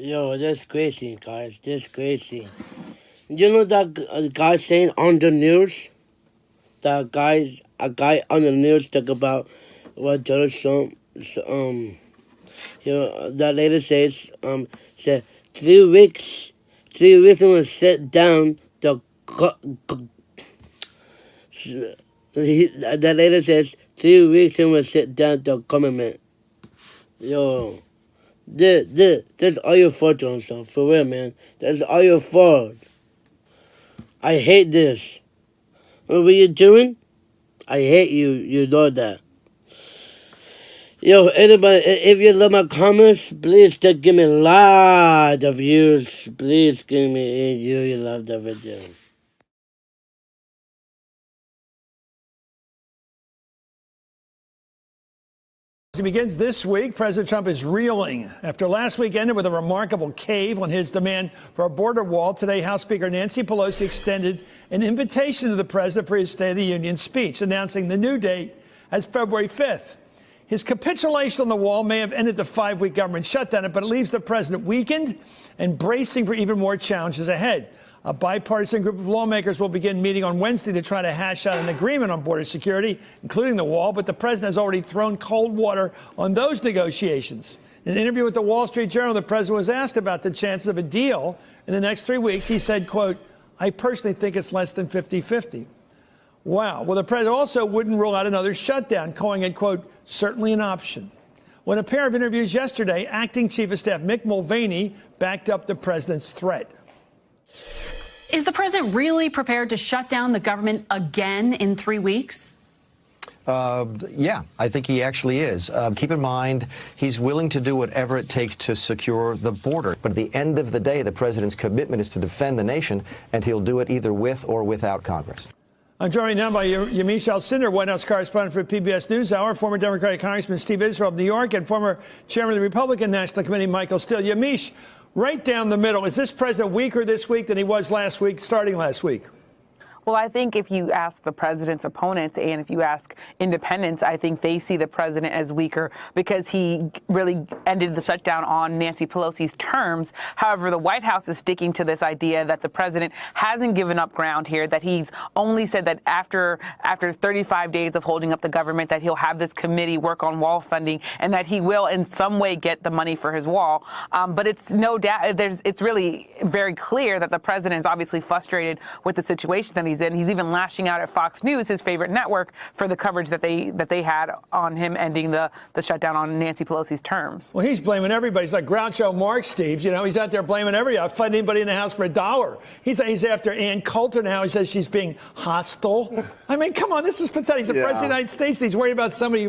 Yo, that's crazy, guys. That's crazy. You know that guy saying on the news? A guy on the news talk about what Donald Trump, that lady said 3 weeks, 3 weeks I'm gonna sit down the, that lady says 3 weeks I'm gonna sit down the government. Yo. That's all your fault, Johnson. For real, man. That's all your fault. I hate this. What were you doing? I hate you. You know that. Yo, anybody, if you love my comments, please just give me a lot of views. Please give me a view. You love the video. He begins this week. President Trump is reeling after last week ended with a remarkable cave on his demand for a border wall. Today, House Speaker Nancy Pelosi extended an invitation to the president for his State of the Union speech, announcing the new date as February 5th. His capitulation on the wall may have ended the 5-week government shutdown, but it leaves the president weakened and bracing for even more challenges ahead. A bipartisan group of lawmakers will begin meeting on Wednesday to try to hash out an agreement on border security, including the wall, but the president has already thrown cold water on those negotiations. In an interview with the Wall Street Journal, the president was asked about the chances of a deal in the next 3 weeks. He said, quote, "I personally think it's less than 50-50. Wow. Well, the president also wouldn't rule out another shutdown, calling it, quote, certainly an option. When a pair of interviews yesterday, acting Chief of Staff Mick Mulvaney backed up the president's threat. Is the president really prepared to shut down the government again in 3 weeks? Yeah, I think he actually is. Keep in mind, he's willing to do whatever it takes to secure the border. But at the end of the day, the president's commitment is to defend the nation, and he'll do it either with or without Congress. I'm joined now by Yamiche Alcindor, White House correspondent for PBS NewsHour, former Democratic Congressman Steve Israel of New York, and former chairman of the Republican National Committee, Michael Steele. Yamiche, right down the middle, is this president weaker this week than he was last week, starting last week? Well, I think if you ask the president's opponents and if you ask independents, I think they see the president as weaker because he really ended the shutdown on Nancy Pelosi's terms. However, the White House is sticking to this idea that the president hasn't given up ground here, that he's only said that after 35 days of holding up the government, that he'll have this committee work on wall funding and that he will in some way get the money for his wall. But it's no doubt, it's really very clear that the president is obviously frustrated with the situation that he's in. He's even lashing out at Fox News, his favorite network, for the coverage that they had on him ending the shutdown on Nancy Pelosi's terms. Well, he's blaming everybody. He's like Groucho Marx, Steve. You know, he's out there blaming everybody. I'll fight anybody in the house for $1. He's after Ann Coulter now. He says she's being hostile. I mean, come on, this is pathetic. He's the president of the United States. And he's worried about somebody